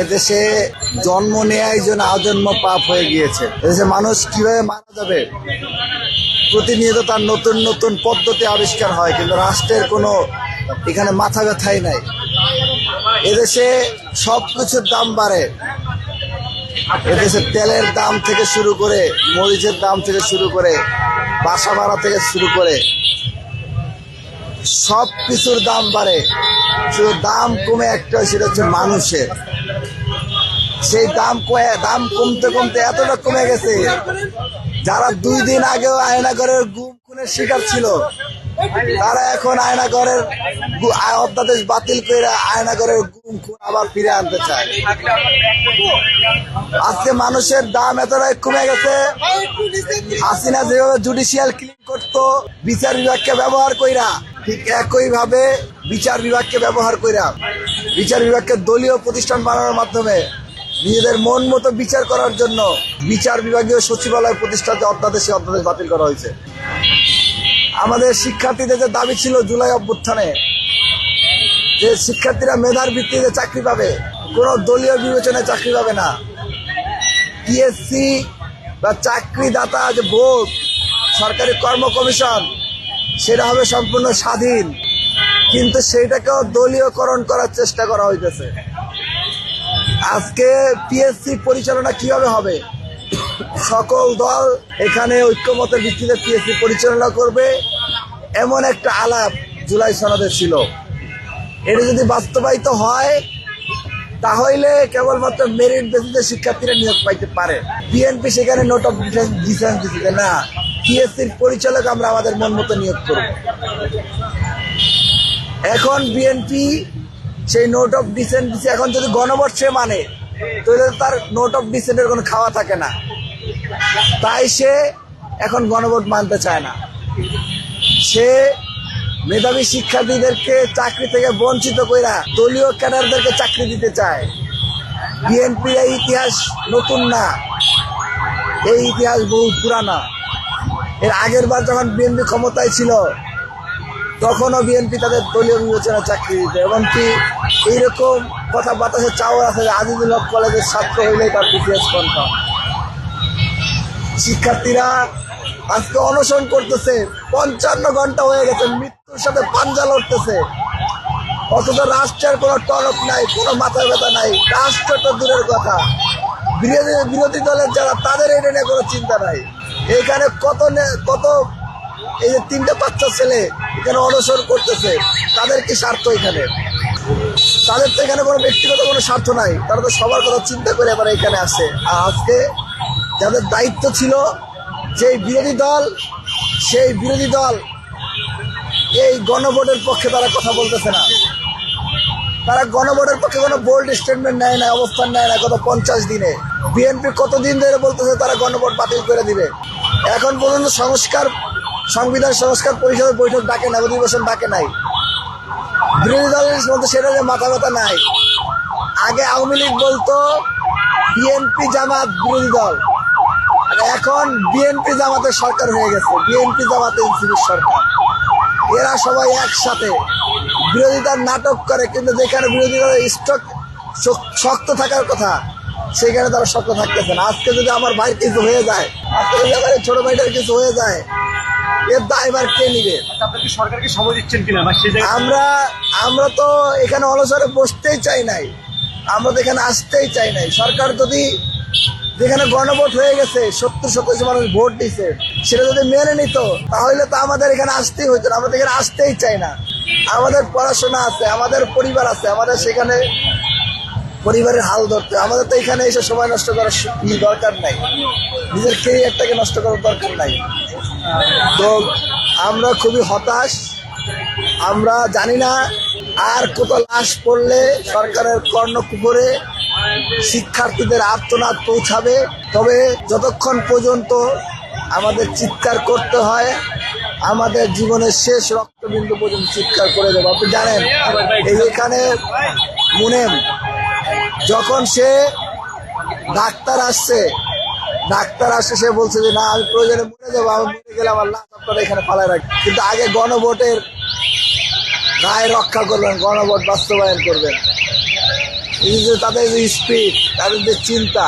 এদেশে জন্ম নেয়াই যেন আজন্ম পাপ হয়ে গিয়েছে। এদেশে মানুষ কিভাবে মারা যাবে প্রতিনিয়ত তার নতুন নতুন পদ্ধতি আবিষ্কার হয়, কিন্তু রাষ্ট্রের কোনো এখানে মাথা ব্যথাই নাই। এদেশে সব কিছুর দাম বাড়ে। এদেশে তেলের দাম থেকে শুরু করে, মরিচের দাম থেকে শুরু করে, বাসা ভাড়া থেকে শুরু করে সব কিছুর দাম বাড়ে। শুধু দাম কমে একটা, সেটা হচ্ছে মানুষের। সেই দাম কমতে কমতে এতটা কমে গেছে, যারা 2 দিন আগেও আয়নাঘরের গুম খুনের শিকার ছিল, তারা এখন আয়নাঘরের অধ্যাদেশ বাতিল করে আয়নাঘরের গুম খুন আবার ফিরে আনতে চায়। আজকে মানুষের দাম এতটাই কমে গেছে, হাসিনা যেভাবে জুডিশিয়াল ক্লিন করতো বিচার বিভাগকে ব্যবহার কইরা, ঠিক একই ভাবে বিচার বিভাগকে ব্যবহার কইরা, বিচার বিভাগকে দলীয় প্রতিষ্ঠান বানানোর মাধ্যমে নিজেদের মন মতো বিচার করার জন্য বিচার বিভাগীয় সচিবালয় প্রতিষ্ঠাতে অধ্যাদেশ বাতিল করা হয়েছে। আমাদের শিক্ষার্থীদের যে দাবি ছিল জুলাই অভ্যুত্থানে, যে শিক্ষার্থীরা মেধার ভিত্তিতে চাকরি পাবে, কোনো দলীয় বিবেচনায় চাকরি পাবে না, টিএসসি বা চাকরিদাতা যে বোর্ড, সরকারি কর্ম কমিশন, সেটা হবে সম্পূর্ণ স্বাধীন, কিন্তু সেইটাকেও দলীয়করণ করার চেষ্টা করা হইতেছে। আজকে পিএসসি পরিচালনা কিভাবে হবে? সকল দল এখানে ঐক্যমতের ভিত্তিতে পিএসসি পরিচালনা করবে, এমন একটা আলাপ জুলাই সনদে ছিল। এটা যদি বাস্তবায়িত হয় তাহলে কেবলমাত্র মেরিট বেসিসে শিক্ষার্থীরা নিয়োগ পাইতে পারে। বিএনপি সেখানে নোট অফ ডিসেন্স দিচ্ছে না, পিএসসির পরিচালক আমরা আমাদের মন মতো নিয়োগ করব। এখন বিএনপি সেই নোট অফ ডিসেন্ট দিচ্ছে। এখন যদি গণভোট সে মানে, তাহলে তার নোট অফ ডিসেন্টের কোনো খাওয়া থাকে না, তাই সে এখন গণভোট মানতে চায় না। সে মেধাবী শিক্ষার্থীদেরকে চাকরি থেকে বঞ্চিত কইরা দলীয় ক্যাডারদেরকে চাকরি দিতে চায়। বিএনপির এই ইতিহাস নতুন না, এই ইতিহাস বহু পুরানা। এর আগের বার যখন বিএনপি ক্ষমতায় ছিল, তখনও বিএনপি তাদের দলীয় বিবেচনা চাকরি দিত। এমনকি এইরকম কথা বাতাসে চাওয়া আছে যে আজিজুল হক কলেজের ছাত্র হইলেই তার বিসিএস কনফার্ম। শিক্ষার্থীরা আজকে অনশন করতেছে, 55 ঘন্টা হয়ে গেছে, মৃত্যুর সাথে পাঞ্জা লড়তেছে, অথচ রাষ্ট্রের কোনো টনক নাই, কোনো মাথা ব্যথা নাই। রাষ্ট্র তো দূরের কথা, বিরোধী দলের যারা, তাদের এটা নিয়ে কোনো চিন্তা নাই। এখানে কত এই যে 3টে বাচ্চা ছেলে এখানে অনশন করতেছে, তাদের কি স্বার্থ? এখানে তাদের তো এখানে কোনো ব্যক্তিগত কোনো স্বার্থ নাই, তারা তো সবার কথা চিন্তা করে এবার এখানে আসে। আর আজকে যাদের দায়িত্ব ছিল, যেই বিরোধী দল, সেই বিরোধী দল এই গণভোটের পক্ষে তারা কথা বলতেছে না। তারা গণভোটের পক্ষে কোনো বোল্ড স্টেটমেন্ট নেয় না, অবস্থান নেয় না। গত 50 দিনে বিএনপি কতদিন ধরে বলতেছে তারা গণভোট বাতিল করে দিবে। এখন পর্যন্ত সংবিধান সংস্কার পরিষদের বৈঠক ডাকে না, অধিবেশন ডাকে নাই। বিরোধী দলের মধ্যে সেটা যে মাথা ব্যথা নাই। আগে আওয়ামী লীগ বলতো বিএনপি জামাত বিরোধী দল, এখন বিএনপি জামাতের সরকার হয়ে গেছে, বিএনপি জামাত এনসিপির সরকার। এরা সবাই একসাথে বিরোধিতার নাটক করে, কিন্তু যেখানে বিরোধী দলের স্টক শক্ত থাকার কথা, সেখানে তারা শক্ত থাকতেছে না। আজকে যদি আমার ভাই কিছু হয়ে যায়, আজকে যদি আমার ছোট ভাইটার কিছু হয়ে যায়, এর দায়ভার কে নিবে? সরকারকে সময় দিচ্ছেন কিনা? আমরা তো এখানে অনশনে বসতেই চাই নাই, আমরা তো এখানে আসতেই চাই নাই। সরকার যদি, যেখানে গণভোট হয়ে গেছে, 70% মানুষ ভোট দিছে, সেটা যদি মেনে নিত, তাহলে তো আমাদের এখানে আসতেই হইতো না। আমরা এখানে আসতেই চাই না। আমাদের পড়াশোনা আছে, আমাদের পরিবার আছে, আমাদের সেখানে পরিবারের হাল ধরতে, আমাদের তো এখানে এসে সময় নষ্ট করার দরকার নাই, নিজের ক্যারিয়ারটাকে নষ্ট করার দরকার নাই। তো আমরা খুবই হতাশ। আমরা জানি না আর কত লাশ পড়লে সরকারের কর্ণকুপুরে শিক্ষার্থীদের আর্তনাদ পৌঁছাবে। তবে যতক্ষণ পর্যন্ত আমাদের চিৎকার করতে হয়, আমাদের জীবনের শেষ রক্তবিন্দু পর্যন্ত চিৎকার করে দেবো। আপনি জানেন, এই এখানে মুনেম যখন সে ডাক্তার আসছে, সে বলছে যে না, আমি প্রয়োজনে মরে যাবো, আমি মরে গেলে আমার লাশ আপনারা এখানে পালায় রাখবেন, কিন্তু আগে গণভোটের রায় রক্ষা করবেন, গণভোট বাস্তবায়ন করবেন। এই যে তাদের যে স্পিড, তাদের যে চিন্তা,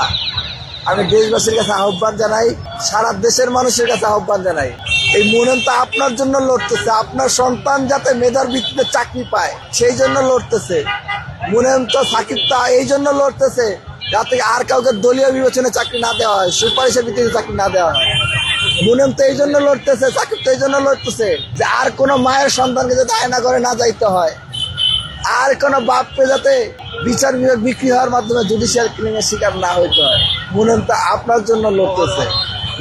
আমি দেশবাসীর কাছে আহ্বান জানাই, সারা দেশের মানুষের কাছে আহ্বান জানাই, এই মুনেম তো আপনার জন্য লড়তেছে, আপনার সন্তান যাতে মেধার ভিত্তিতে চাকরি পায় সেই জন্য লড়তেছে। মুনেম তো সাকিব তা এই জন্য লড়তেছে যাতে আর কাউকে দলীয় বিবেচনা চাকরি না দেওয়া হয়, সুপারিশের ভিত্তিতে চাকরি না দেওয়া হয়। মুনেম তো এই জন্য লড়তেছে, সাকিব তো এই জন্য লড়তেছে যে আর কোনো মায়ের সন্তানকে যাতে আয়না করে না যাইতে হয়, আর কোনো বাপকে যাতে বিচার বিভাগ বিক্রি হওয়ার মাধ্যমে জুডিশিয়াল কিলিং এর শিকার না হইতে হয়। মুনেম তো আপনার জন্য লড়তেছে।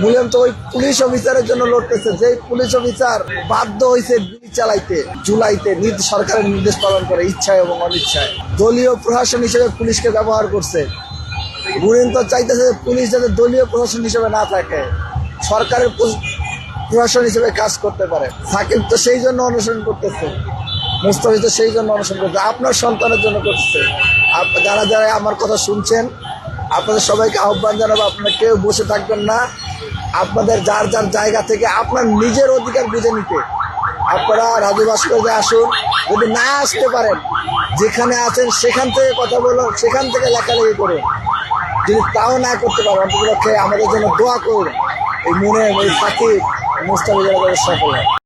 মুনেম তো ওই পুলিশ অফিসারের জন্য লড়তেছে যে পুলিশ অফিসার বাধ্য হয়েছে গুলি চালাইতে জুলাইতে সরকারের নির্দেশ পালন করে ইচ্ছায় এবং অনিচ্ছায়। দলীয় প্রশাসন হিসেবে পুলিশকে ব্যবহার করছে। মুনেম তো চাইতেছে যে পুলিশ যাতে দলীয় প্রশাসন হিসেবে না থাকে, সরকারের প্রশাসন হিসেবে কাজ করতে পারে। সাকিব তো সেই জন্য অনুসরণ করতেছে, মুস্তাফিজ তো সেই জন্য অনুসরণ করতেছে, আপনার সন্তানের জন্য করতেছে। যারা যারা আমার কথা শুনছেন, আপনাদের সবাইকে আহ্বান জানাবো, আপনারা কেউ বসে থাকবেন না, আপনাদের যার যার জায়গা থেকে আপনার নিজের অধিকার বুঝে নিতে আপনারা রাজু ভাস্কর্যে আসুন। যদি না আসতে পারেন, যেখানে আছেন সেখান থেকে কথা বলুন, সেখান থেকে লেখালেখি করুন। যদি তাও না করতে পারেন, অন্তত আমাদের জন্য দোয়া করুন। এই মুনেম, এই সাকিব, মুস্তাফিজের সফল হয়।